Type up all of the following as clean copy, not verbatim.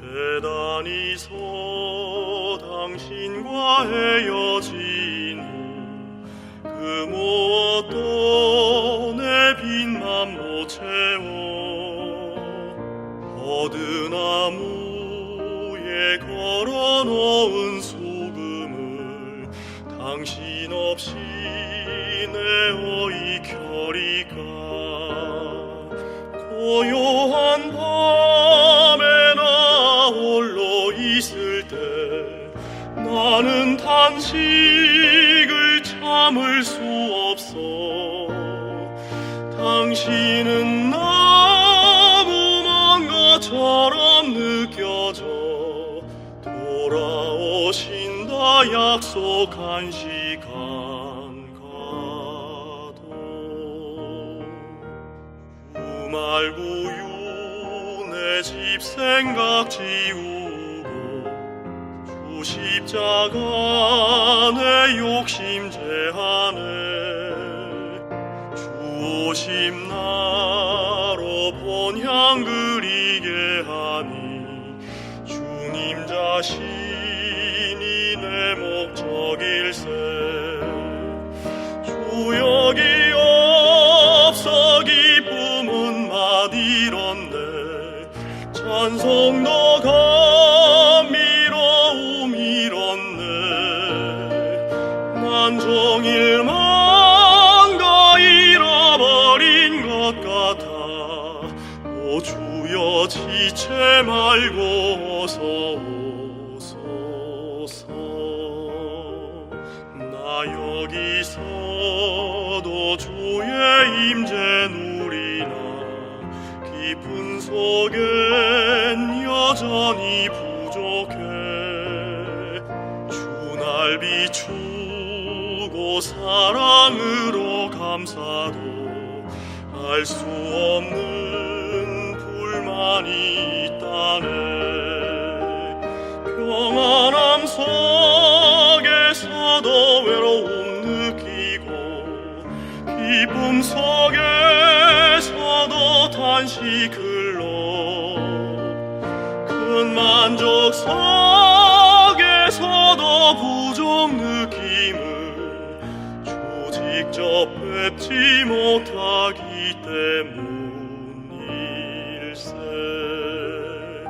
대단히서 당신과 헤어진 후 그 무엇도 내 빈만 못 채워 버드나무에 걸어놓은 소금을 당신 없이 내어 익혀리까 고요한 밤에 나 홀로 있을 때 나는 탄식을 참을 수 없어 당신은 너무 먼 것처럼 느껴져 돌아오신다 약속한 시간 가도 주말구유 내 집 생각 지우고 주 십자가 내 욕심 제하네 주 오심 나로 본향 그리게 하니 주님 자신이 내 목적일세 주 여기 없어 기쁨은 마디런데 찬송도 감미로움 이렇네 난 종일만 잃어버린 것 같아 오 주여 지체 말고 어서 오소서 나 여기서도 주의 임재 누리나 깊은 속엔 여전히 부족해 주 날 비추고 사랑으로 감사도 알 수 없는 불만이 있다네 평안함 속에서도 외로움 느끼고 기쁨 속에서도 단식 흘러 큰 만족 속에서도 부족 느낌을 주 직접 뵙지 못하기 때문일세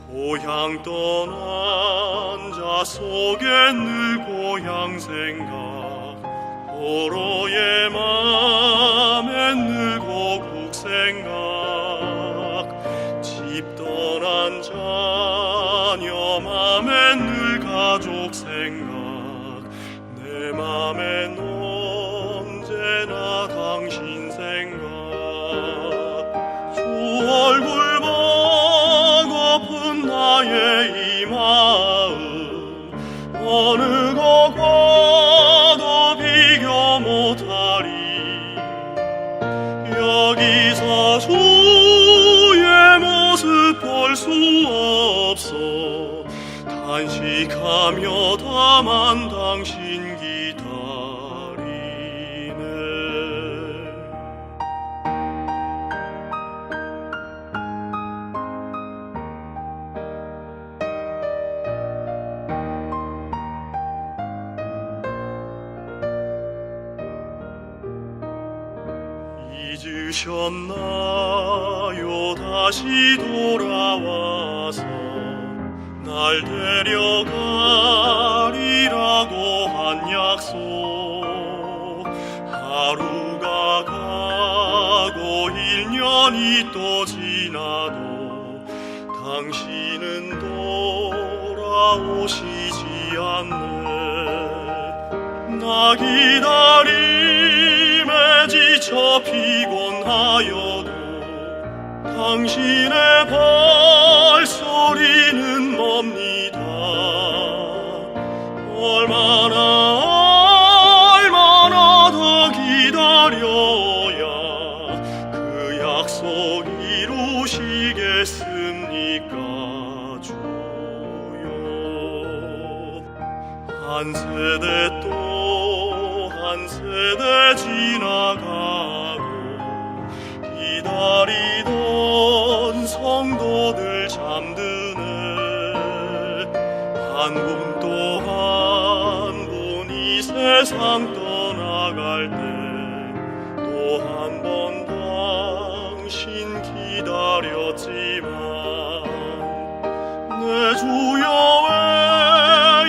고향 떠난 자 속에 늘 고향 생각 포로의 맘엔 늘 고국 생각 집 떠난 자녀 맘엔 늘 가족 생각 내 맘엔 언제나 당신 생각 주 얼굴 보고픈 나의 이 마음 어느 것과도 비교 못하리 여기서 주의 모습 볼 수 없어 탄식하며 다만 당신 기다리네 잊으셨나요 다시 돌아와서 날 데려가리라고 한 약속 하루가 가고 1년이 또 지나도 당신은 돌아오시지 않네 나 기다림에 지쳐 피곤하여도 당신의 발소리는 멉니다 얼마나 더 기다려야 그 약속 이루시겠습니까 주여 한 세대 또 한 세대 지나가고 기다리던 성도들 잠드네 분 또 한 분 이 세상 떠나갈 때 또 한 번 당신 기다렸지만 내 주여 왜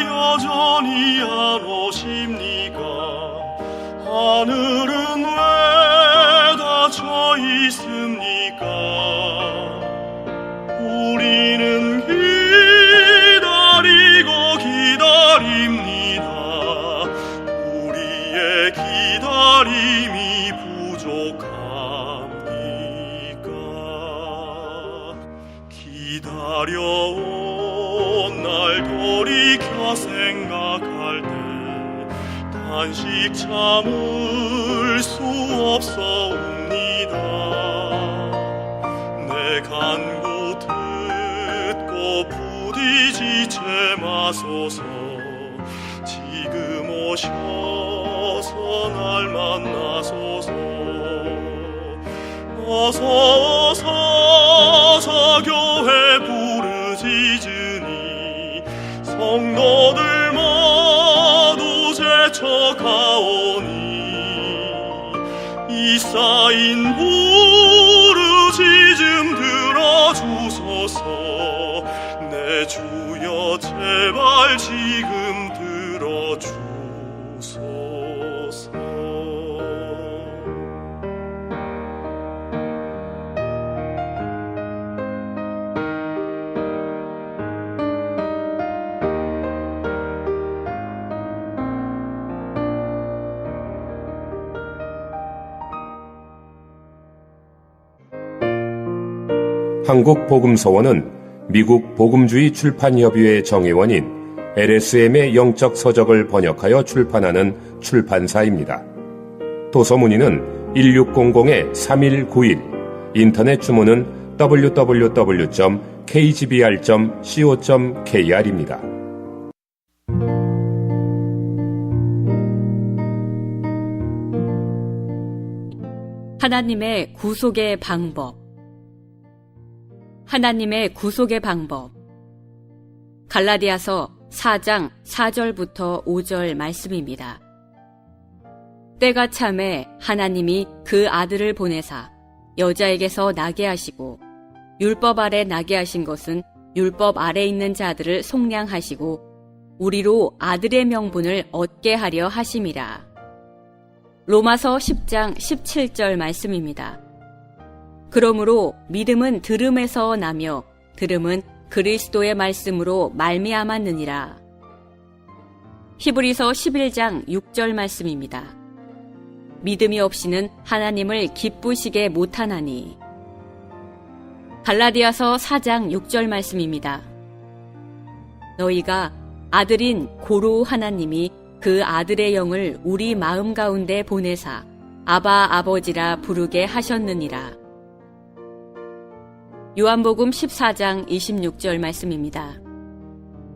여전히 안 오십니까? 하늘은 왜 닫혀 있습니까? 우리는 기다리고 기다립니다. 우리의 기다림이 부족합니까? 기다려온 날 돌이켜 생각할 때 단식 참을 수 없사옵니다. 내 간구 듣고 부디 지체 마소서. 지금 오셔서 날 만나소서. 어서 사교회 부르짖으니 성도들 모두 제쳐가오니 이 쌓인 부르짖음 들어주소서. 내 주여 제발 지금 들어주소서. 한국복음서원은 미국 복음주의 출판협의회 정회원인 LSM의 영적 서적을 번역하여 출판하는 출판사입니다. 도서문의는 1600-3191, 인터넷 주문은 www.kgbr.co.kr입니다. 하나님의 구속의 방법. 하나님의 구속의 방법. 갈라디아서 4장 4절부터 5절 말씀입니다. 때가 참에 하나님이 그 아들을 보내사 여자에게서 나게 하시고 율법 아래 나게 하신 것은 율법 아래 있는 자들을 속량하시고 우리로 아들의 명분을 얻게 하려 하심이라. 로마서 10장 17절 말씀입니다. 그러므로 믿음은 들음에서 나며 들음은 그리스도의 말씀으로 말미암았느니라. 히브리서 11장 6절 말씀입니다. 믿음이 없이는 하나님을 기쁘시게 못하나니. 갈라디아서 4장 6절 말씀입니다. 너희가 아들인 고로 하나님이 그 아들의 영을 우리 마음 가운데 보내사 아바 아버지라 부르게 하셨느니라. 요한복음 14장 26절 말씀입니다.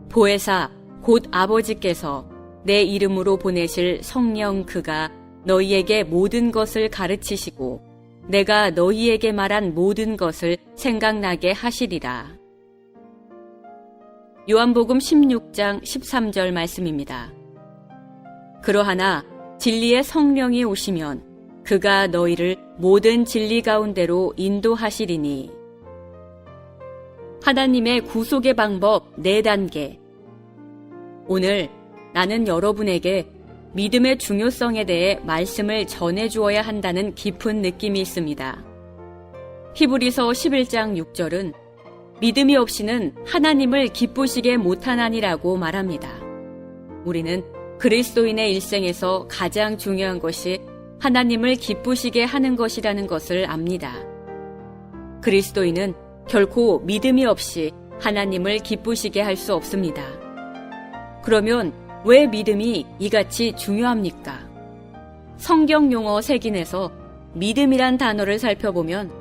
보혜사 곧 아버지께서 내 이름으로 보내실 성령 그가 너희에게 모든 것을 가르치시고 내가 너희에게 말한 모든 것을 생각나게 하시리라. 요한복음 16장 13절 말씀입니다. 그러하나 진리의 성령이 오시면 그가 너희를 모든 진리 가운데로 인도하시리니. 하나님의 구속의 방법 4단계. 오늘 나는 여러분에게 믿음의 중요성에 대해 말씀을 전해주어야 한다는 깊은 느낌이 있습니다. 히브리서 11장 6절은 믿음이 없이는 하나님을 기쁘시게 못하나니라고 말합니다. 우리는 그리스도인의 일생에서 가장 중요한 것이 하나님을 기쁘시게 하는 것이라는 것을 압니다. 그리스도인은 결코 믿음이 없이 하나님을 기쁘시게 할 수 없습니다. 그러면 왜 믿음이 이같이 중요합니까? 성경 용어 색인에서 믿음이란 단어를 살펴보면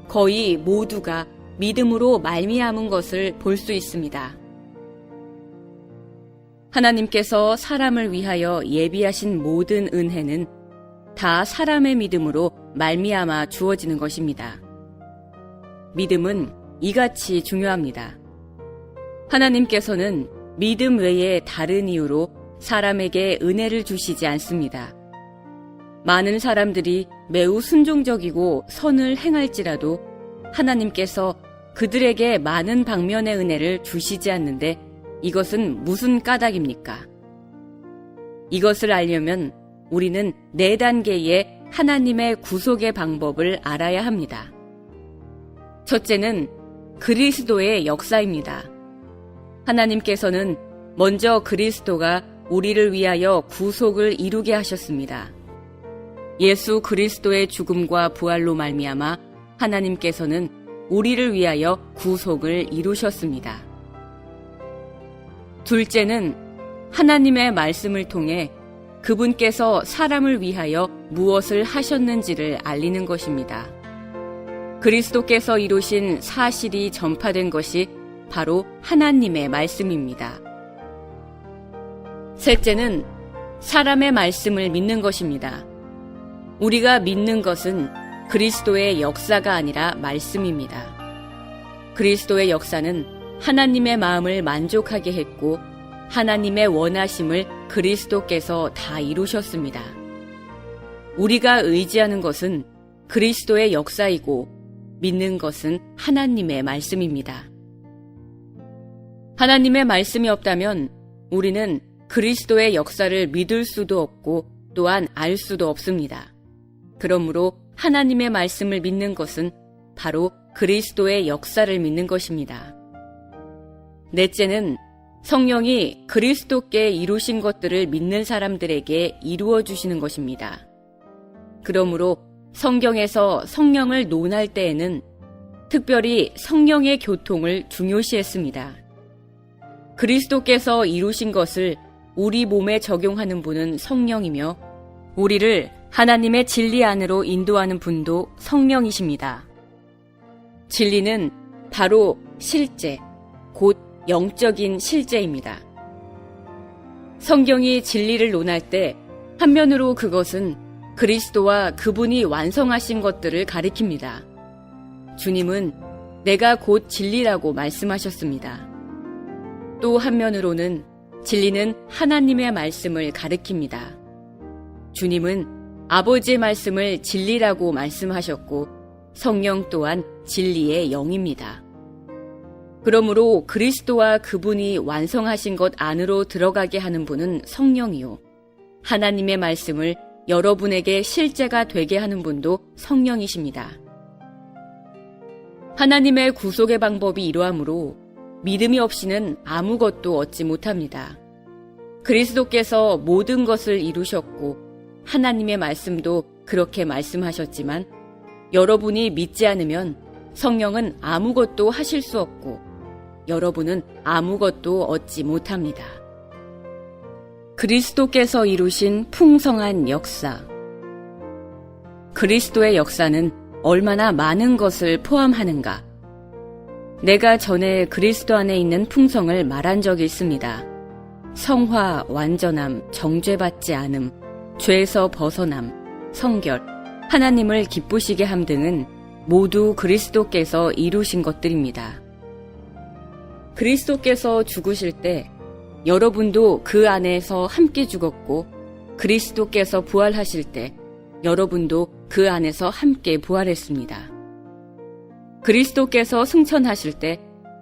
거의 모두가 믿음으로 말미암은 것을 볼 수 있습니다. 하나님께서 사람을 위하여 예비하신 모든 은혜는 다 사람의 믿음으로 말미암아 주어지는 것입니다. 믿음은 이같이 중요합니다. 하나님께서는 믿음 외에 다른 이유로 사람에게 은혜를 주시지 않습니다. 많은 사람들이 매우 순종적이고 선을 행할지라도 하나님께서 그들에게 많은 방면의 은혜를 주시지 않는데 이것은 무슨 까닭입니까? 이것을 알려면 우리는 4단계의 하나님의 구속의 방법을 알아야 합니다. 첫째는 그리스도의 역사입니다. 하나님께서는 먼저 그리스도가 우리를 위하여 구속을 이루게 하셨습니다. 예수 그리스도의 죽음과 부활로 말미암아 하나님께서는 우리를 위하여 구속을 이루셨습니다. 둘째는 하나님의 말씀을 통해 그분께서 사람을 위하여 무엇을 하셨는지를 알리는 것입니다. 그리스도께서 이루신 사실이 전파된 것이 바로 하나님의 말씀입니다. 셋째는 사람의 말씀을 믿는 것입니다. 우리가 믿는 것은 그리스도의 역사가 아니라 말씀입니다. 그리스도의 역사는 하나님의 마음을 만족하게 했고 하나님의 원하심을 그리스도께서 다 이루셨습니다. 우리가 의지하는 것은 그리스도의 역사이고 믿는 것은 하나님의 말씀입니다. 하나님의 말씀이 없다면 우리는 그리스도의 역사를 믿을 수도 없고 또한 알 수도 없습니다. 그러므로 하나님의 말씀을 믿는 것은 바로 그리스도의 역사를 믿는 것입니다. 넷째는 성령이 그리스도께 이루신 것들을 믿는 사람들에게 이루어 주시는 것입니다. 그러므로 성경에서 성령을 논할 때에는 특별히 성령의 교통을 중요시했습니다. 그리스도께서 이루신 것을 우리 몸에 적용하는 분은 성령이며 우리를 하나님의 진리 안으로 인도하는 분도 성령이십니다. 진리는 바로 실제, 곧 영적인 실제입니다. 성경이 진리를 논할 때 한면으로 그것은 그리스도와 그분이 완성하신 것들을 가리킵니다. 주님은 내가 곧 진리라고 말씀하셨습니다. 또 한면으로는 진리는 하나님의 말씀을 가리킵니다. 주님은 아버지의 말씀을 진리라고 말씀하셨고 성령 또한 진리의 영입니다. 그러므로 그리스도와 그분이 완성하신 것 안으로 들어가게 하는 분은 성령이요. 하나님의 말씀을 여러분에게 실제가 되게 하는 분도 성령이십니다. 하나님의 구속의 방법이 이러하므로 믿음이 없이는 아무것도 얻지 못합니다. 그리스도께서 모든 것을 이루셨고 하나님의 말씀도 그렇게 말씀하셨지만 여러분이 믿지 않으면 성령은 아무것도 하실 수 없고 여러분은 아무것도 얻지 못합니다. 그리스도께서 이루신 풍성한 역사. 그리스도의 역사는 얼마나 많은 것을 포함하는가? 내가 전에 그리스도 안에 있는 풍성을 말한 적이 있습니다. 성화, 완전함, 정죄받지 않음, 죄에서 벗어남, 성결, 하나님을 기쁘시게 함 등은 모두 그리스도께서 이루신 것들입니다. 그리스도께서 죽으실 때 여러분도 그 안에서 함께 죽었고 그리스도께서 부활하실 때 여러분도 그 안에서 함께 부활했습니다. 그리스도께서 승천하실 때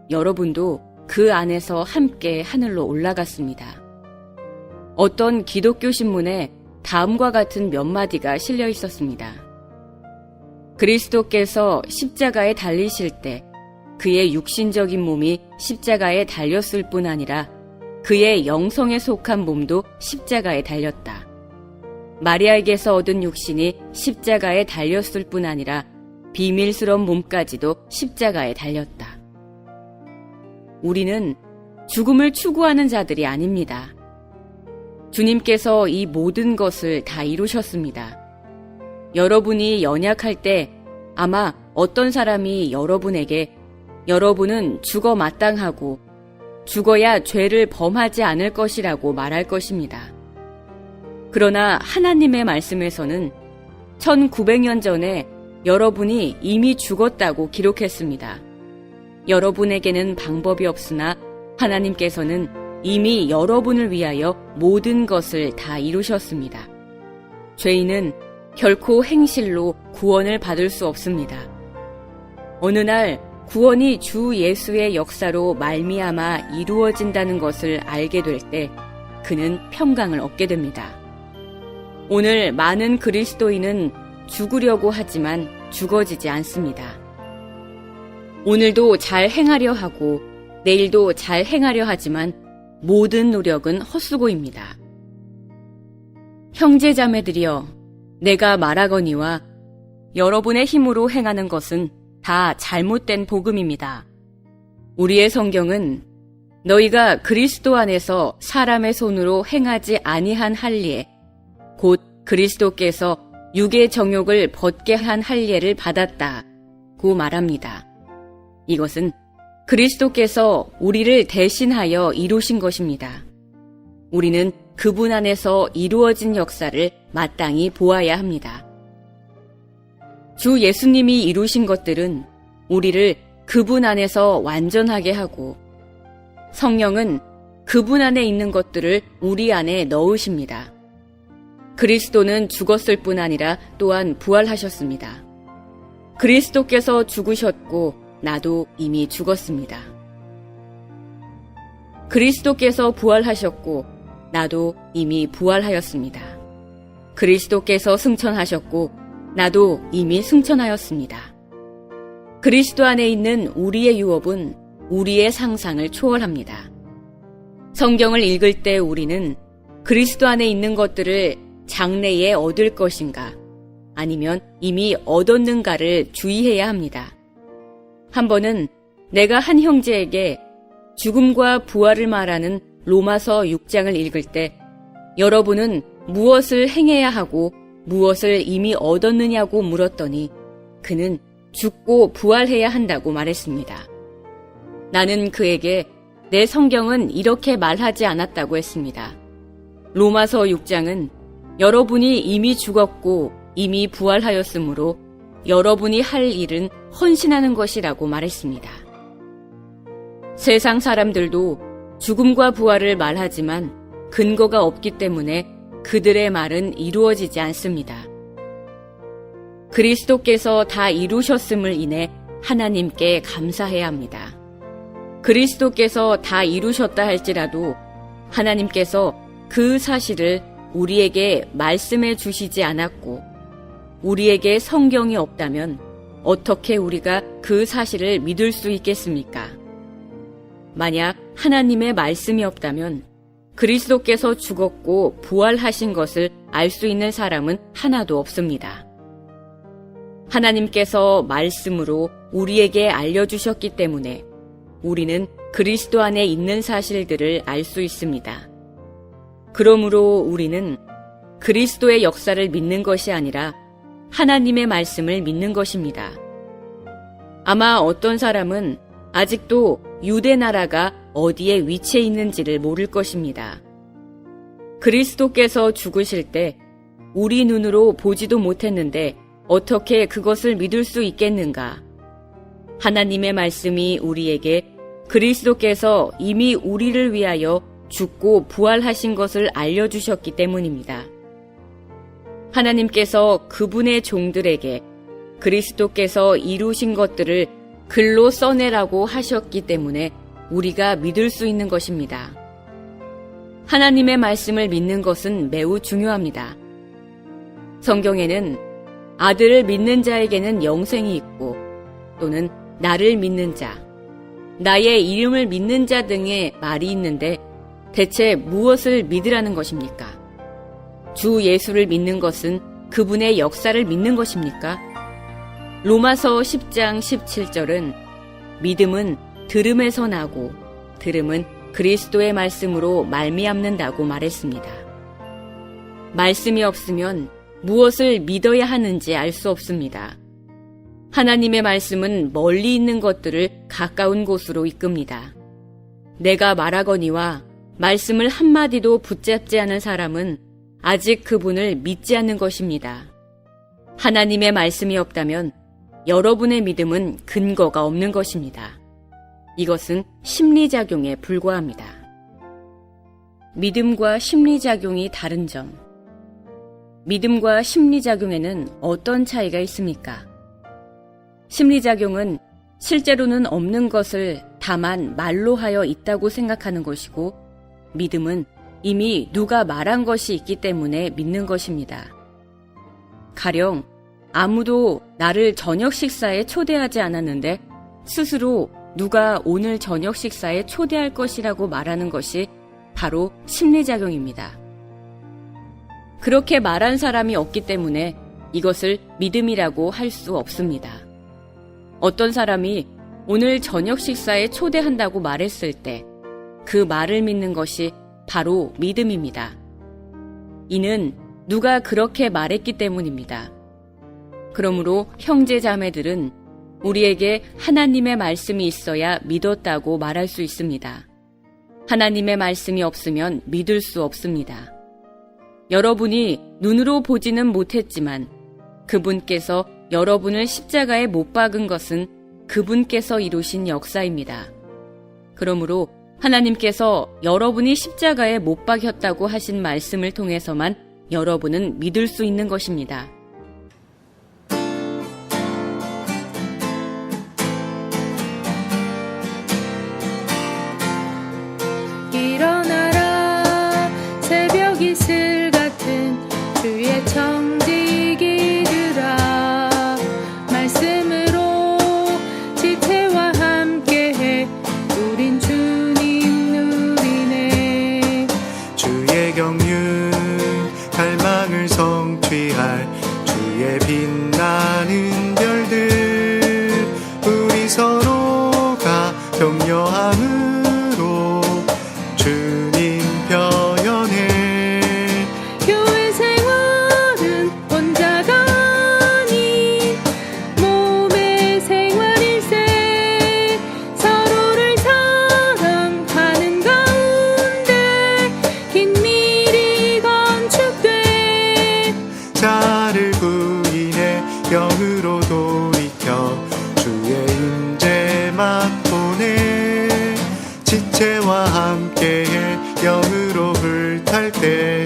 여러분도 그 안에서 함께 하늘로 올라갔습니다. 어떤 기독교 신문에 다음과 같은 몇 마디가 실려 있었습니다. 그리스도께서 십자가에 달리실 때 그의 육신적인 몸이 십자가에 달렸을 뿐 아니라 그의 영성에 속한 몸도 십자가에 달렸다. 마리아에게서 얻은 육신이 십자가에 달렸을 뿐 아니라 비밀스러운 몸까지도 십자가에 달렸다. 우리는 죽음을 추구하는 자들이 아닙니다. 주님께서 이 모든 것을 다 이루셨습니다. 여러분이 연약할 때 아마 어떤 사람이 여러분에게 여러분은 죽어 마땅하고 죽어야 죄를 범하지 않을 것이라고 말할 것입니다. 그러나 하나님의 말씀에서는 1900년 전에 여러분이 이미 죽었다고 기록했습니다. 여러분에게는 방법이 없으나 하나님께서는 이미 여러분을 위하여 모든 것을 다 이루셨습니다. 죄인은 결코 행실로 구원을 받을 수 없습니다. 어느 날 구원이 주 예수의 역사로 말미암아 이루어진다는 것을 알게 될 때 그는 평강을 얻게 됩니다. 오늘 많은 그리스도인은 죽으려고 하지만 죽어지지 않습니다. 오늘도 잘 행하려 하고 내일도 잘 행하려 하지만 모든 노력은 헛수고입니다. 형제자매들이여, 내가 말하거니와 여러분의 힘으로 행하는 것은 다 잘못된 복음입니다. 우리의 성경은 너희가 그리스도 안에서 사람의 손으로 행하지 아니한 할례, 곧 그리스도께서 육의 정욕을 벗게 한 할례를 받았다고 말합니다. 이것은 그리스도께서 우리를 대신하여 이루신 것입니다. 우리는 그분 안에서 이루어진 역사를 마땅히 보아야 합니다. 주 예수님이 이루신 것들은 우리를 그분 안에서 완전하게 하고 성령은 그분 안에 있는 것들을 우리 안에 넣으십니다. 그리스도는 죽었을 뿐 아니라 또한 부활하셨습니다. 그리스도께서 죽으셨고 나도 이미 죽었습니다. 그리스도께서 부활하셨고 나도 이미 부활하였습니다. 그리스도께서 승천하셨고 나도 이미 승천하였습니다. 그리스도 안에 있는 우리의 유업은 우리의 상상을 초월합니다. 성경을 읽을 때 우리는 그리스도 안에 있는 것들을 장래에 얻을 것인가 아니면 이미 얻었는가를 주의해야 합니다. 한 번은 내가 한 형제에게 죽음과 부활을 말하는 로마서 6장을 읽을 때 여러분은 무엇을 행해야 하고 무엇을 이미 얻었느냐고 물었더니 그는 죽고 부활해야 한다고 말했습니다. 나는 그에게 내 성경은 이렇게 말하지 않았다고 했습니다. 로마서 6장은 여러분이 이미 죽었고 이미 부활하였으므로 여러분이 할 일은 헌신하는 것이라고 말했습니다. 세상 사람들도 죽음과 부활을 말하지만 근거가 없기 때문에 그들의 말은 이루어지지 않습니다. 그리스도께서 다 이루셨음을 인해 하나님께 감사해야 합니다. 그리스도께서 다 이루셨다 할지라도 하나님께서 그 사실을 우리에게 말씀해 주시지 않았고 우리에게 성경이 없다면 어떻게 우리가 그 사실을 믿을 수 있겠습니까? 만약 하나님의 말씀이 없다면 그리스도께서 죽었고 부활하신 것을 알 수 있는 사람은 하나도 없습니다. 하나님께서 말씀으로 우리에게 알려주셨기 때문에 우리는 그리스도 안에 있는 사실들을 알 수 있습니다. 그러므로 우리는 그리스도의 역사를 믿는 것이 아니라 하나님의 말씀을 믿는 것입니다. 아마 어떤 사람은 아직도 유대 나라가 어디에 위치해 있는지를 모를 것입니다. 그리스도께서 죽으실 때 우리 눈으로 보지도 못했는데 어떻게 그것을 믿을 수 있겠는가? 하나님의 말씀이 우리에게 그리스도께서 이미 우리를 위하여 죽고 부활하신 것을 알려주셨기 때문입니다. 하나님께서 그분의 종들에게 그리스도께서 이루신 것들을 글로 써내라고 하셨기 때문에 우리가 믿을 수 있는 것입니다. 하나님의 말씀을 믿는 것은 매우 중요합니다. 성경에는 아들을 믿는 자에게는 영생이 있고 또는 나를 믿는 자, 나의 이름을 믿는 자 등의 말이 있는데 대체 무엇을 믿으라는 것입니까? 주 예수를 믿는 것은 그분의 역사를 믿는 것입니까? 로마서 10장 17절은 믿음은 들음에서 나고 들음은 그리스도의 말씀으로 말미암는다고 말했습니다. 말씀이 없으면 무엇을 믿어야 하는지 알 수 없습니다. 하나님의 말씀은 멀리 있는 것들을 가까운 곳으로 이끕니다. 내가 말하거니와 말씀을 한마디도 붙잡지 않은 사람은 아직 그분을 믿지 않는 것입니다. 하나님의 말씀이 없다면 여러분의 믿음은 근거가 없는 것입니다. 이것은 심리작용에 불과합니다. 믿음과 심리작용이 다른 점. 믿음과 심리작용에는 어떤 차이가 있습니까? 심리작용은 실제로는 없는 것을 다만 말로 하여 있다고 생각하는 것이고, 믿음은 이미 누가 말한 것이 있기 때문에 믿는 것입니다. 가령 아무도 나를 저녁 식사에 초대하지 않았는데 스스로 누가 오늘 저녁 식사에 초대할 것이라고 말하는 것이 바로 심리작용입니다. 그렇게 말한 사람이 없기 때문에 이것을 믿음이라고 할 수 없습니다. 어떤 사람이 오늘 저녁 식사에 초대한다고 말했을 때 그 말을 믿는 것이 바로 믿음입니다. 이는 누가 그렇게 말했기 때문입니다. 그러므로 형제 자매들은 우리에게 하나님의 말씀이 있어야 믿었다고 말할 수 있습니다. 하나님의 말씀이 없으면 믿을 수 없습니다. 여러분이 눈으로 보지는 못했지만 그분께서 여러분을 십자가에 못 박은 것은 그분께서 이루신 역사입니다. 그러므로 하나님께서 여러분이 십자가에 못 박혔다고 하신 말씀을 통해서만 여러분은 믿을 수 있는 것입니다. 일어나라 새벽 이슬 같은 주의 청지기들아 말씀으로 지체와 함께해 우린 주님 누리네. 주의 경륜 갈망을 성취할 주의 빛나는 별들 우리 서로가 격려함으로 주님 표현해. 교회 생활은 혼자가 아닌 몸의 생활일세. 서로를 사랑하는 가운데 긴밀히 건축돼. 자를 부인해 영으로 돌이켜 주의 임재 맛보내. 지체와 함께해 영으로 불탈 때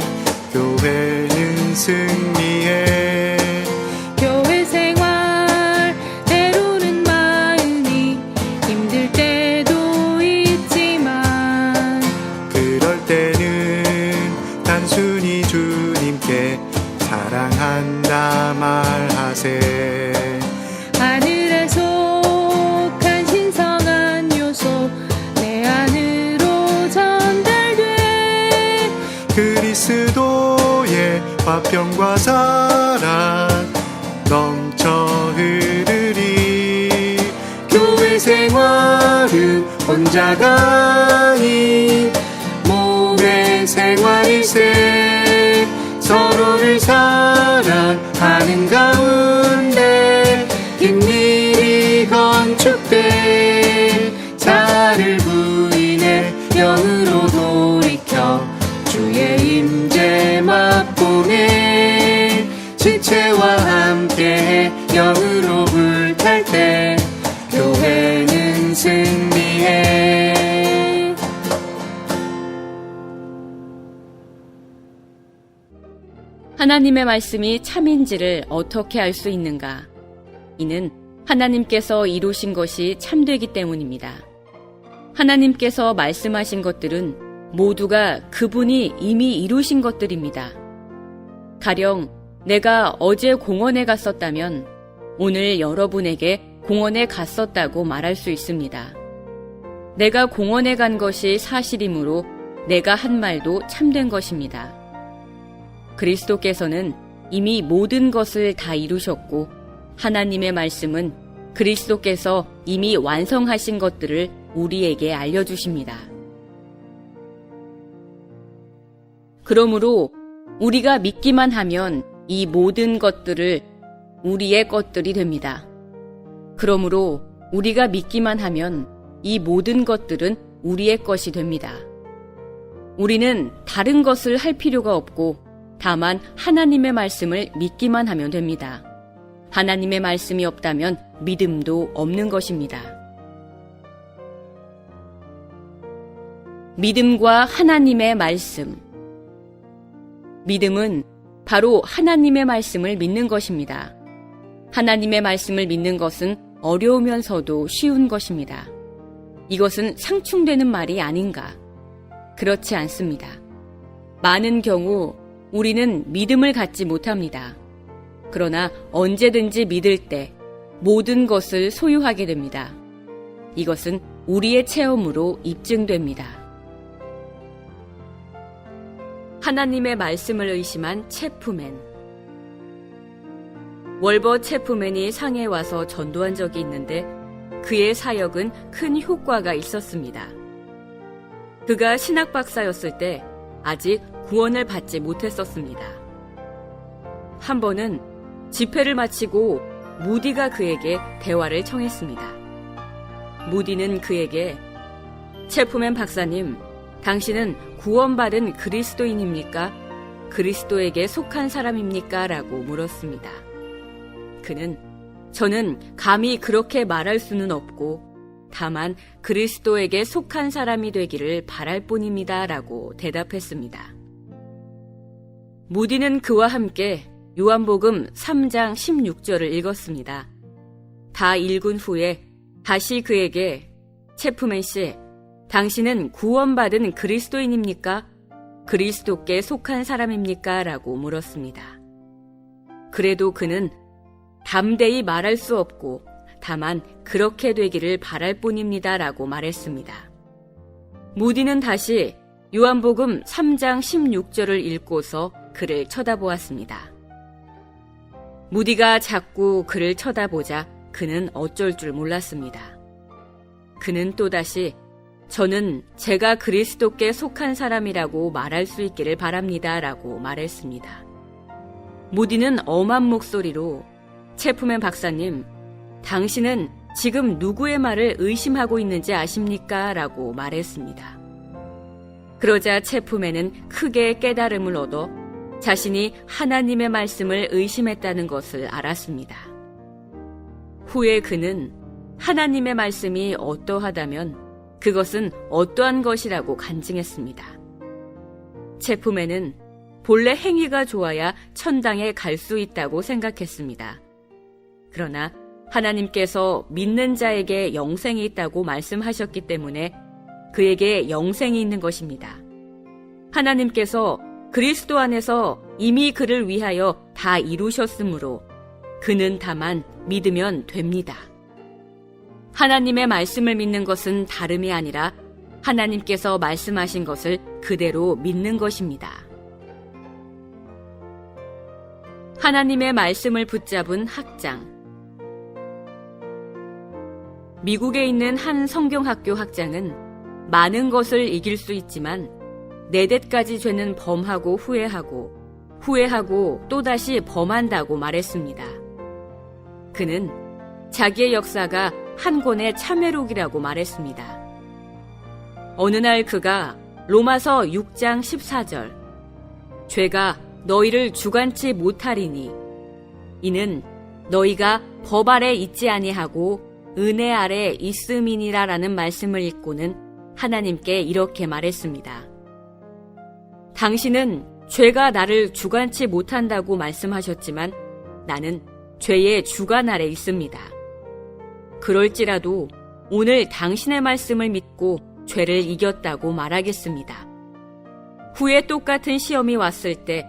교회는 승리해. 교회 생활 때로는 마음이 힘들 때도 있지만 그럴 때는 단순히 주님께 사랑한다 말하세. 하늘에 속한 신성한 요소 내 안으로 전달돼. 그리스도의 화평과 사랑 넘쳐 흐르리. 교회 생활은 혼자가 아닌 몸의 생활일세. 서로를 사랑하는 가운데 긴밀히 건축돼. 자를 부인해 영으로 돌이켜 주의 임재 맛보내. 지체와 함께해 영으로 불탈 때 교회는 승리해. 하나님의 말씀이 참인지를 어떻게 알 수 있는가? 이는 하나님께서 이루신 것이 참되기 때문입니다. 하나님께서 말씀하신 것들은 모두가 그분이 이미 이루신 것들입니다. 가령 내가 어제 공원에 갔었다면 오늘 여러분에게 공원에 갔었다고 말할 수 있습니다. 내가 공원에 간 것이 사실이므로 내가 한 말도 참된 것입니다. 그리스도께서는 이미 모든 것을 다 이루셨고 하나님의 말씀은 그리스도께서 이미 완성하신 것들을 우리에게 알려주십니다. 그러므로 우리가 믿기만 하면 이 모든 것들을 우리의 것들이 됩니다. 그러므로 우리가 믿기만 하면 이 모든 것들은 우리의 것이 됩니다. 우리는 다른 것을 할 필요가 없고 다만 하나님의 말씀을 믿기만 하면 됩니다. 하나님의 말씀이 없다면 믿음도 없는 것입니다. 믿음과 하나님의 말씀. 믿음은 바로 하나님의 말씀을 믿는 것입니다. 하나님의 말씀을 믿는 것은 어려우면서도 쉬운 것입니다. 이것은 상충되는 말이 아닌가? 그렇지 않습니다. 많은 경우 우리는 믿음을 갖지 못합니다. 그러나 언제든지 믿을 때 모든 것을 소유하게 됩니다. 이것은 우리의 체험으로 입증됩니다. 하나님의 말씀을 의심한 체프맨. 월버 체프맨이 상해에 와서 전도한 적이 있는데 그의 사역은 큰 효과가 있었습니다. 그가 신학 박사였을 때 아직 구원을 받지 못했었습니다. 한 번은 집회를 마치고 무디가 그에게 대화를 청했습니다. 무디는 그에게 체프맨 박사님, 당신은 구원받은 그리스도인입니까? 그리스도에게 속한 사람입니까? 라고 물었습니다. 그는 저는 감히 그렇게 말할 수는 없고 다만 그리스도에게 속한 사람이 되기를 바랄 뿐입니다. 라고 대답했습니다. 무디는 그와 함께 요한복음 3장 16절을 읽었습니다. 다 읽은 후에 다시 그에게 체프맨 씨, 당신은 구원받은 그리스도인입니까? 그리스도께 속한 사람입니까? 라고 물었습니다. 그래도 그는 담대히 말할 수 없고 다만 그렇게 되기를 바랄 뿐입니다. 라고 말했습니다. 무디는 다시 요한복음 3장 16절을 읽고서 그를 쳐다보았습니다. 무디가 자꾸 그를 쳐다보자 그는 어쩔 줄 몰랐습니다. 그는 또다시 저는 제가 그리스도께 속한 사람이라고 말할 수 있기를 바랍니다. 라고 말했습니다. 무디는 엄한 목소리로 체프맨 박사님, 당신은 지금 누구의 말을 의심하고 있는지 아십니까? 라고 말했습니다. 그러자 체프맨은 크게 깨달음을 얻어 자신이 하나님의 말씀을 의심했다는 것을 알았습니다. 후에 그는 하나님의 말씀이 어떠하다면 그것은 어떠한 것이라고 간증했습니다. 체프맨은 본래 행위가 좋아야 천당에 갈 수 있다고 생각했습니다. 그러나 하나님께서 믿는 자에게 영생이 있다고 말씀하셨기 때문에 그에게 영생이 있는 것입니다. 하나님께서 그리스도 안에서 이미 그를 위하여 다 이루셨으므로 그는 다만 믿으면 됩니다. 하나님의 말씀을 믿는 것은 다름이 아니라 하나님께서 말씀하신 것을 그대로 믿는 것입니다. 하나님의 말씀을 붙잡은 학장. 미국에 있는 한 성경학교 학장은 많은 것을 이길 수 있지만 4대까지 죄는 범하고 후회하고 또다시 범한다고 말했습니다. 그는 자기의 역사가 한 권의 참회록이라고 말했습니다. 어느 날 그가 로마서 6장 14절 죄가 너희를 주관치 못하리니 이는 너희가 법 아래 있지 아니하고 은혜 아래 있음이니라 라는 말씀을 읽고는 하나님께 이렇게 말했습니다. 당신은 죄가 나를 주관치 못한다고 말씀하셨지만 나는 죄의 주관 아래 있습니다. 그럴지라도 오늘 당신의 말씀을 믿고 죄를 이겼다고 말하겠습니다. 후에 똑같은 시험이 왔을 때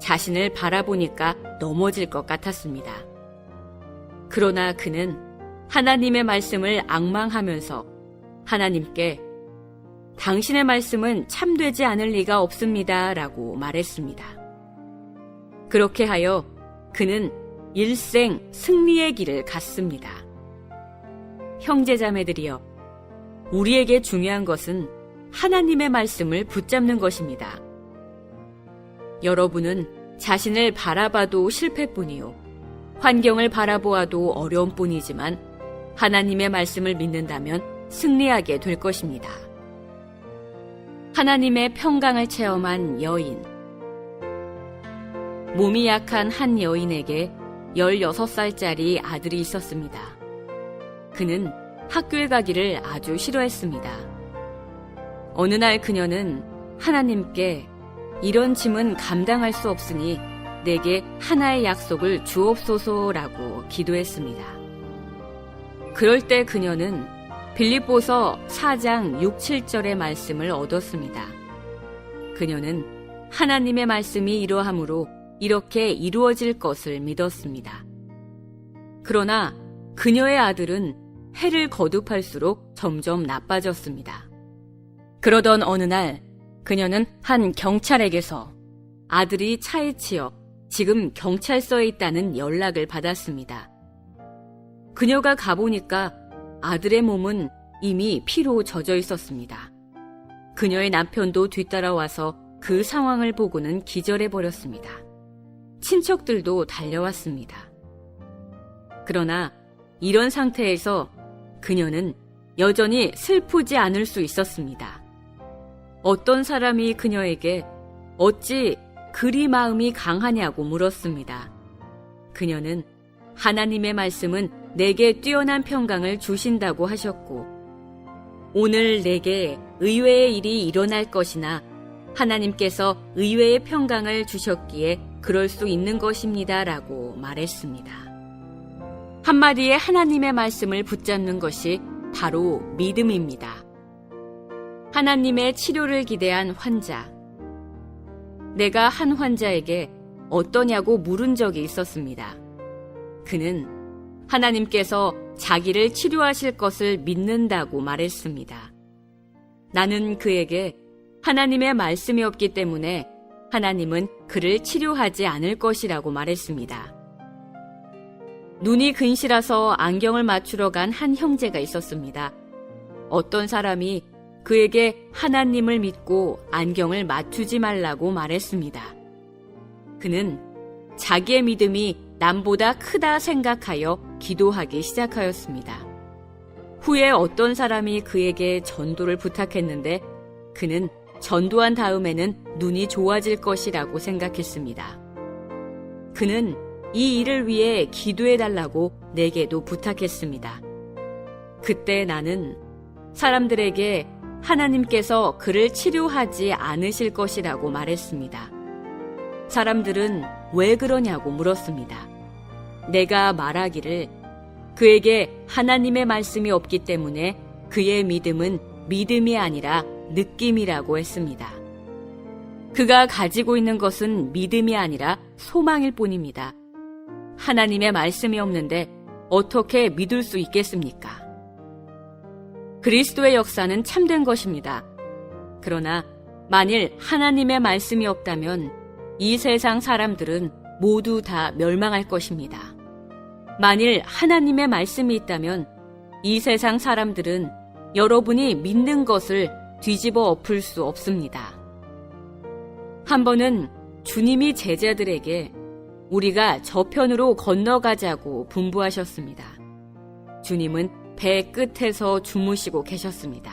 자신을 바라보니까 넘어질 것 같았습니다. 그러나 그는 하나님의 말씀을 앙망하면서 하나님께 당신의 말씀은 참되지 않을 리가 없습니다. 라고 말했습니다. 그렇게 하여 그는 일생 승리의 길을 갔습니다. 형제자매들이여, 우리에게 중요한 것은 하나님의 말씀을 붙잡는 것입니다. 여러분은 자신을 바라봐도 실패뿐이요, 환경을 바라보아도 어려운 뿐이지만 하나님의 말씀을 믿는다면 승리하게 될 것입니다. 하나님의 평강을 체험한 여인. 몸이 약한 한 여인에게 16살짜리 아들이 있었습니다. 그는 학교에 가기를 아주 싫어했습니다. 어느 날 그녀는 하나님께 이런 짐은 감당할 수 없으니 내게 하나의 약속을 주옵소서라고 기도했습니다. 그럴 때 그녀는 빌립보서 4장 6, 7절의 말씀을 얻었습니다. 그녀는 하나님의 말씀이 이러함으로 이렇게 이루어질 것을 믿었습니다. 그러나 그녀의 아들은 해를 거듭할수록 점점 나빠졌습니다. 그러던 어느 날 그녀는 한 경찰에게서 아들이 차에 치여 지금 경찰서에 있다는 연락을 받았습니다. 그녀가 가보니까 아들의 몸은 이미 피로 젖어 있었습니다. 그녀의 남편도 뒤따라와서 그 상황을 보고는 기절해버렸습니다. 친척들도 달려왔습니다. 그러나 이런 상태에서 그녀는 여전히 슬프지 않을 수 있었습니다. 어떤 사람이 그녀에게 어찌 그리 마음이 강하냐고 물었습니다. 그녀는 하나님의 말씀은 내게 뛰어난 평강을 주신다고 하셨고 오늘 내게 의외의 일이 일어날 것이나 하나님께서 의외의 평강을 주셨기에 그럴 수 있는 것입니다 라고 말했습니다. 한마디에 하나님의 말씀을 붙잡는 것이 바로 믿음입니다. 하나님의 치료를 기대한 환자. 내가 한 환자에게 어떠냐고 물은 적이 있었습니다. 그는 하나님께서 자기를 치료하실 것을 믿는다고 말했습니다. 나는 그에게 하나님의 말씀이 없기 때문에 하나님은 그를 치료하지 않을 것이라고 말했습니다. 눈이 근시라서 안경을 맞추러 간 한 형제가 있었습니다. 어떤 사람이 그에게 하나님을 믿고 안경을 맞추지 말라고 말했습니다. 그는 자기의 믿음이 남보다 크다 생각하여 기도하기 시작하였습니다. 후에 어떤 사람이 그에게 전도를 부탁했는데 그는 전도한 다음에는 눈이 좋아질 것이라고 생각했습니다. 그는 이 일을 위해 기도해달라고 내게도 부탁했습니다. 그때 나는 사람들에게 하나님께서 그를 치료하지 않으실 것이라고 말했습니다. 사람들은 왜 그러냐고 물었습니다. 내가 말하기를 그에게 하나님의 말씀이 없기 때문에 그의 믿음은 믿음이 아니라 느낌이라고 했습니다. 그가 가지고 있는 것은 믿음이 아니라 소망일 뿐입니다. 하나님의 말씀이 없는데 어떻게 믿을 수 있겠습니까? 그리스도의 역사는 참된 것입니다. 그러나 만일 하나님의 말씀이 없다면 이 세상 사람들은 모두 다 멸망할 것입니다. 만일 하나님의 말씀이 있다면 이 세상 사람들은 여러분이 믿는 것을 뒤집어 엎을 수 없습니다. 한 번은 주님이 제자들에게 우리가 저편으로 건너가자고 분부하셨습니다. 주님은 배 끝에서 주무시고 계셨습니다.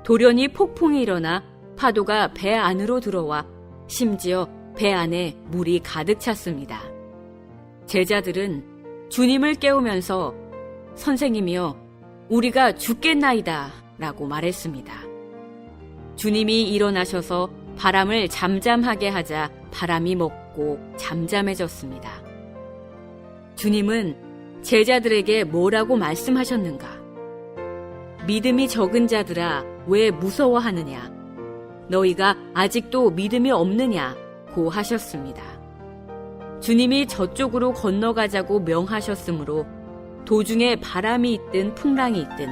돌연히 폭풍이 일어나 파도가 배 안으로 들어와 심지어 배 안에 물이 가득 찼습니다. 제자들은 주님을 깨우면서 선생님이여 우리가 죽겠나이다 라고 말했습니다. 주님이 일어나셔서 바람을 잠잠하게 하자 바람이 멎고 잠잠해졌습니다. 주님은 제자들에게 뭐라고 말씀하셨는가? 믿음이 적은 자들아 왜 무서워하느냐? 너희가 아직도 믿음이 없느냐고 하셨습니다. 주님이 저쪽으로 건너가자고 명하셨으므로 도중에 바람이 있든 풍랑이 있든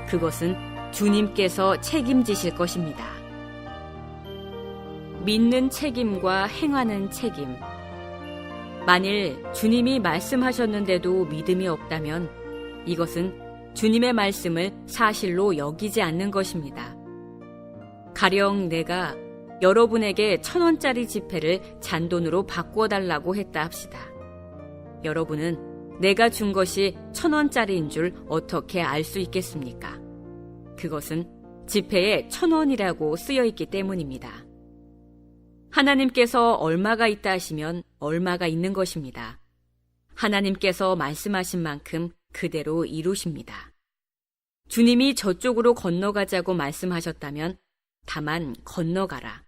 그것은 주님께서 책임지실 것입니다. 믿는 책임과 행하는 책임. 만일 주님이 말씀하셨는데도 믿음이 없다면 이것은 주님의 말씀을 사실로 여기지 않는 것입니다. 가령 내가 여러분에게 1,000원짜리 지폐를 잔돈으로 바꿔달라고 했다 합시다. 여러분은 내가 준 것이 1,000원짜리인 줄 어떻게 알 수 있겠습니까? 그것은 지폐에 1,000원이라고 쓰여 있기 때문입니다. 하나님께서 얼마가 있다 하시면 얼마가 있는 것입니다. 하나님께서 말씀하신 만큼 그대로 이루십니다. 주님이 저쪽으로 건너가자고 말씀하셨다면 다만 건너가라.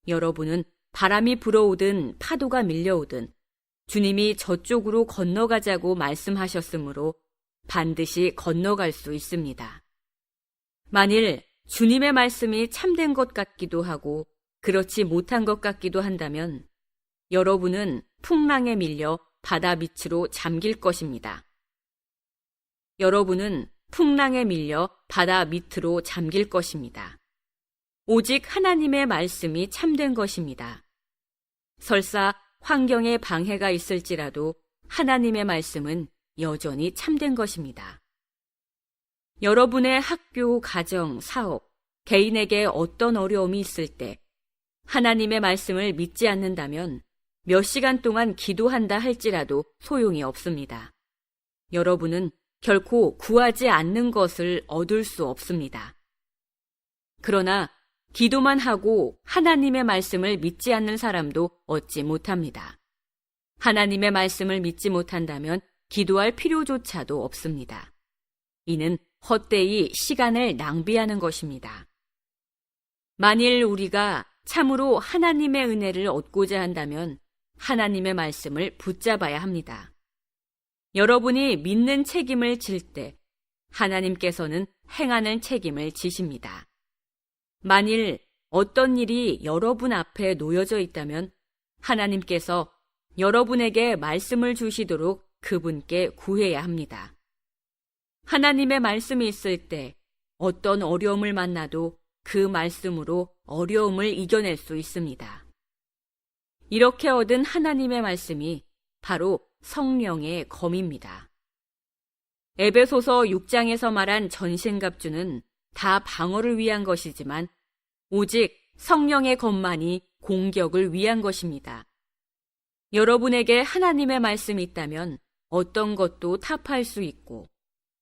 여러분은 바람이 불어오든 파도가 밀려오든 주님이 저쪽으로 건너가자고 말씀하셨으므로 반드시 건너갈 수 있습니다. 만일 주님의 말씀이 참된 것 같기도 하고 그렇지 못한 것 같기도 한다면 여러분은 풍랑에 밀려 바다 밑으로 잠길 것입니다. 여러분은 풍랑에 밀려 바다 밑으로 잠길 것입니다. 오직 하나님의 말씀이 참된 것입니다. 설사 환경에 방해가 있을지라도 하나님의 말씀은 여전히 참된 것입니다. 여러분의 학교, 가정, 사업, 개인에게 어떤 어려움이 있을 때 하나님의 말씀을 믿지 않는다면 몇 시간 동안 기도한다 할지라도 소용이 없습니다. 여러분은 결코 구하지 않는 것을 얻을 수 없습니다. 그러나 기도만 하고 하나님의 말씀을 믿지 않는 사람도 얻지 못합니다. 하나님의 말씀을 믿지 못한다면 기도할 필요조차도 없습니다. 이는 헛되이 시간을 낭비하는 것입니다. 만일 우리가 참으로 하나님의 은혜를 얻고자 한다면 하나님의 말씀을 붙잡아야 합니다. 여러분이 믿는 책임을 질 때 하나님께서는 행하는 책임을 지십니다. 만일 어떤 일이 여러분 앞에 놓여져 있다면 하나님께서 여러분에게 말씀을 주시도록 그분께 구해야 합니다. 하나님의 말씀이 있을 때 어떤 어려움을 만나도 그 말씀으로 어려움을 이겨낼 수 있습니다. 이렇게 얻은 하나님의 말씀이 바로 성령의 검입니다. 에베소서 6장에서 말한 전신갑주는 다 방어를 위한 것이지만 오직 성령의 검만이 공격을 위한 것입니다. 여러분에게 하나님의 말씀이 있다면 어떤 것도 타파할 수 있고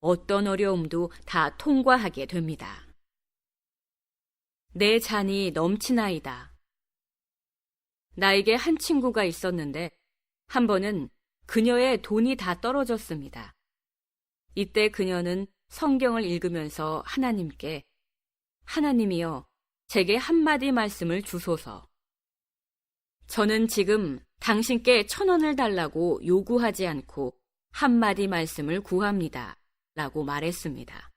어떤 어려움도 다 통과하게 됩니다. 내 잔이 넘치나이다. 나에게 한 친구가 있었는데 한 번은 그녀의 돈이 다 떨어졌습니다. 이때 그녀는 성경을 읽으면서 하나님께 하나님이여 제게 한마디 말씀을 주소서. 저는 지금 당신께 1,000원을 달라고 요구하지 않고 한마디 말씀을 구합니다. 라고 말했습니다.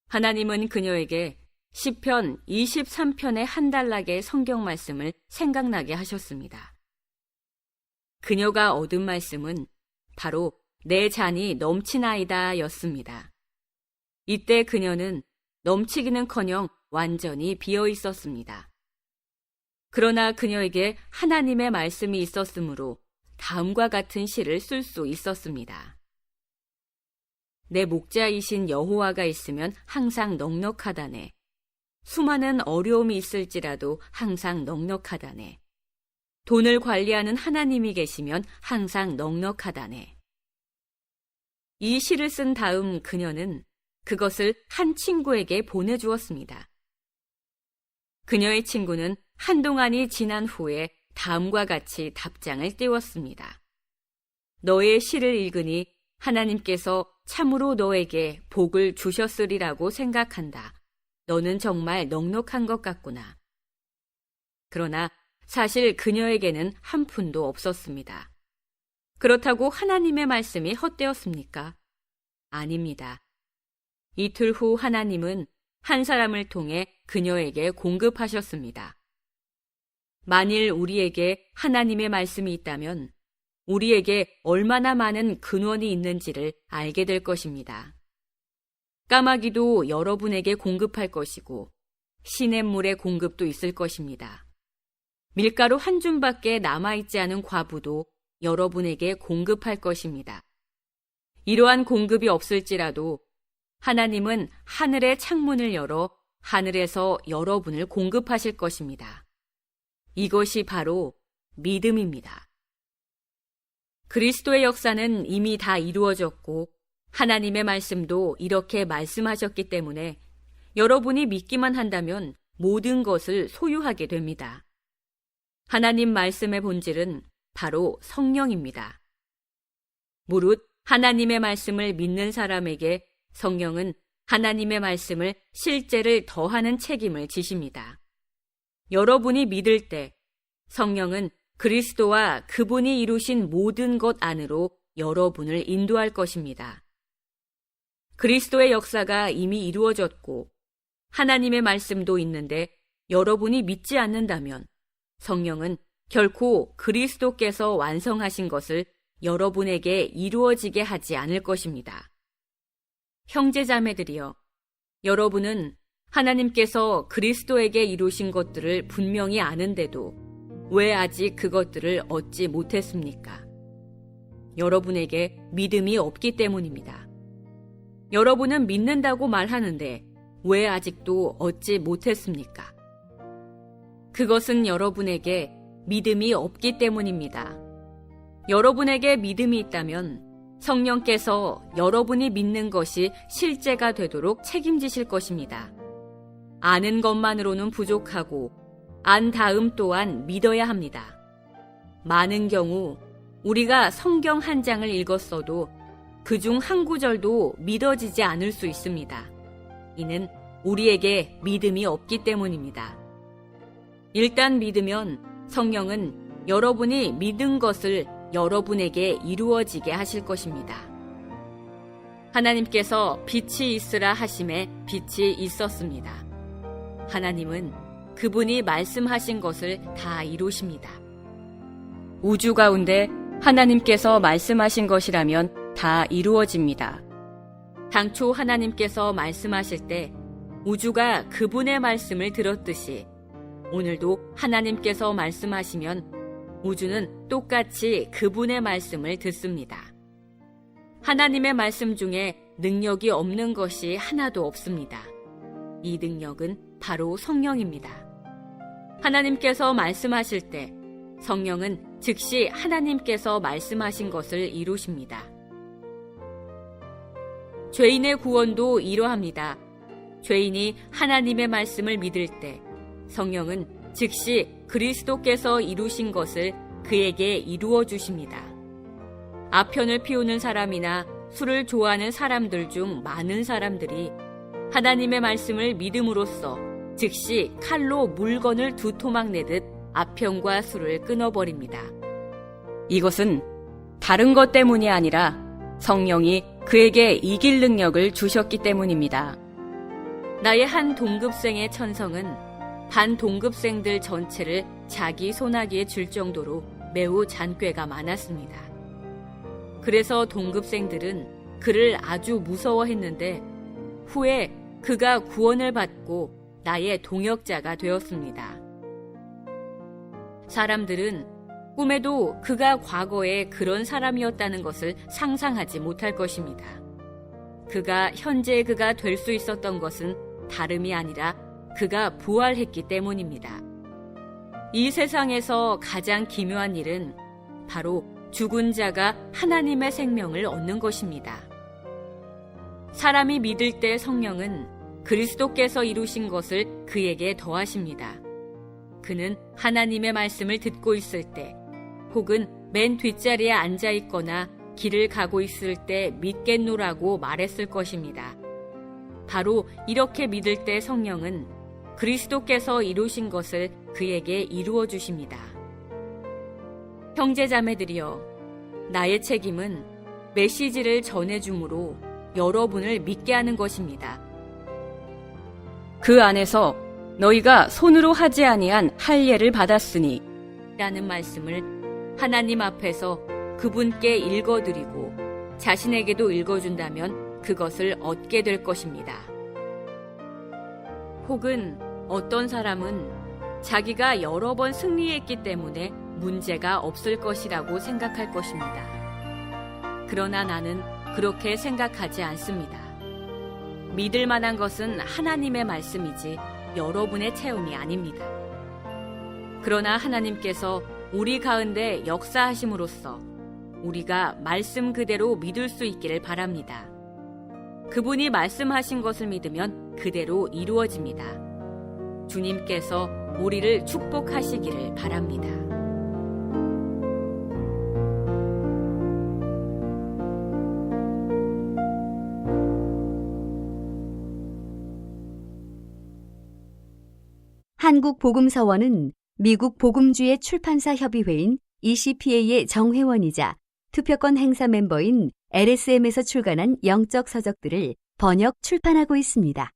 하나님은 그녀에게 시편 23편의 한 단락의 성경 말씀을 생각나게 하셨습니다. 그녀가 얻은 말씀은 바로 내 잔이 넘치나이다 였습니다. 이때 그녀는 넘치기는커녕 완전히 비어 있었습니다. 그러나 그녀에게 하나님의 말씀이 있었으므로 다음과 같은 시를 쓸 수 있었습니다. 내 목자이신 여호와가 있으면 항상 넉넉하다네. 수많은 어려움이 있을지라도 항상 넉넉하다네. 돈을 관리하는 하나님이 계시면 항상 넉넉하다네. 이 시를 쓴 다음 그녀는 그것을 한 친구에게 보내주었습니다. 그녀의 친구는 한동안이 지난 후에 다음과 같이 답장을 띄웠습니다. 너의 시를 읽으니 하나님께서 참으로 너에게 복을 주셨으리라고 생각한다. 너는 정말 넉넉한 것 같구나. 그러나 사실 그녀에게는 한 푼도 없었습니다. 그렇다고 하나님의 말씀이 헛되었습니까? 아닙니다. 이틀 후 하나님은 한 사람을 통해 그녀에게 공급하셨습니다. 만일 우리에게 하나님의 말씀이 있다면 우리에게 얼마나 많은 근원이 있는지를 알게 될 것입니다. 까마귀도 여러분에게 공급할 것이고 시냇물의 공급도 있을 것입니다. 밀가루 한 줌밖에 남아있지 않은 과부도 여러분에게 공급할 것입니다. 이러한 공급이 없을지라도 하나님은 하늘의 창문을 열어 하늘에서 여러분을 공급하실 것입니다. 이것이 바로 믿음입니다. 그리스도의 역사는 이미 다 이루어졌고 하나님의 말씀도 이렇게 말씀하셨기 때문에 여러분이 믿기만 한다면 모든 것을 소유하게 됩니다. 하나님 말씀의 본질은 바로 성령입니다. 무릇 하나님의 말씀을 믿는 사람에게 성령은 하나님의 말씀을 실제를 더하는 책임을 지십니다. 여러분이 믿을 때 성령은 그리스도와 그분이 이루신 모든 것 안으로 여러분을 인도할 것입니다. 그리스도의 역사가 이미 이루어졌고 하나님의 말씀도 있는데 여러분이 믿지 않는다면 성령은 결코 그리스도께서 완성하신 것을 여러분에게 이루어지게 하지 않을 것입니다. 형제자매들이여, 여러분은 하나님께서 그리스도에게 이루신 것들을 분명히 아는데도 왜 아직 그것들을 얻지 못했습니까? 여러분에게 믿음이 없기 때문입니다. 여러분은 믿는다고 말하는데 왜 아직도 얻지 못했습니까? 그것은 여러분에게 믿음이 없기 때문입니다. 여러분에게 믿음이 있다면 성령께서 여러분이 믿는 것이 실제가 되도록 책임지실 것입니다. 아는 것만으로는 부족하고 안 다음 또한 믿어야 합니다. 많은 경우 우리가 성경 한 장을 읽었어도 그중 한 구절도 믿어지지 않을 수 있습니다. 이는 우리에게 믿음이 없기 때문입니다. 일단 믿으면 성령은 여러분이 믿은 것을 여러분에게 이루어지게 하실 것입니다. 하나님께서 빛이 있으라 하심에 빛이 있었습니다. 하나님은 그분이 말씀하신 것을 다 이루십니다. 우주 가운데 하나님께서 말씀하신 것이라면 다 이루어집니다. 당초 하나님께서 말씀하실 때 우주가 그분의 말씀을 들었듯이 오늘도 하나님께서 말씀하시면 우주는 똑같이 그분의 말씀을 듣습니다. 하나님의 말씀 중에 능력이 없는 것이 하나도 없습니다. 이 능력은 바로 성령입니다. 하나님께서 말씀하실 때 성령은 즉시 하나님께서 말씀하신 것을 이루십니다. 죄인의 구원도 이러합니다. 죄인이 하나님의 말씀을 믿을 때 성령은 즉시 그리스도께서 이루신 것을 그에게 이루어 주십니다. 아편을 피우는 사람이나 술을 좋아하는 사람들 중 많은 사람들이 하나님의 말씀을 믿음으로써 즉시 칼로 물건을 두 토막 내듯 아편과 술을 끊어버립니다. 이것은 다른 것 때문이 아니라 성령이 그에게 이길 능력을 주셨기 때문입니다. 나의 한 동급생의 천성은 반 동급생들 전체를 자기 손아귀에 줄 정도로 매우 잔꾀가 많았습니다. 그래서 동급생들은 그를 아주 무서워했는데 후에 그가 구원을 받고 나의 동역자가 되었습니다. 사람들은 꿈에도 그가 과거에 그런 사람이었다는 것을 상상하지 못할 것입니다. 그가 현재 그가 될 수 있었던 것은 다름이 아니라 그가 부활했기 때문입니다. 이 세상에서 가장 기묘한 일은 바로 죽은 자가 하나님의 생명을 얻는 것입니다. 사람이 믿을 때 성령은 그리스도께서 이루신 것을 그에게 더하십니다. 그는 하나님의 말씀을 듣고 있을 때 혹은 맨 뒷자리에 앉아 있거나 길을 가고 있을 때 믿겠노라고 말했을 것입니다. 바로 이렇게 믿을 때 성령은 그리스도께서 이루신 것을 그에게 이루어 주십니다. 형제자매들이여, 나의 책임은 메시지를 전해줌으로 여러분을 믿게 하는 것입니다. 그 안에서 너희가 손으로 하지 아니한 할례를 받았으니 라는 말씀을 하나님 앞에서 그분께 읽어드리고 자신에게도 읽어준다면 그것을 얻게 될 것입니다. 혹은 어떤 사람은 자기가 여러 번 승리했기 때문에 문제가 없을 것이라고 생각할 것입니다. 그러나 나는 그렇게 생각하지 않습니다. 믿을 만한 것은 하나님의 말씀이지 여러분의 체험이 아닙니다. 그러나 하나님께서 우리 가운데 역사하심으로써 우리가 말씀 그대로 믿을 수 있기를 바랍니다. 그분이 말씀하신 것을 믿으면 그대로 이루어집니다. 주님께서 우리를 축복하시기를 바랍니다. 한국복음서원은 미국 복음주의 출판사 협의회인 ECPA의 정회원이자 투표권 행사 멤버인 LSM에서 출간한 영적 서적들을 번역 출판하고 있습니다.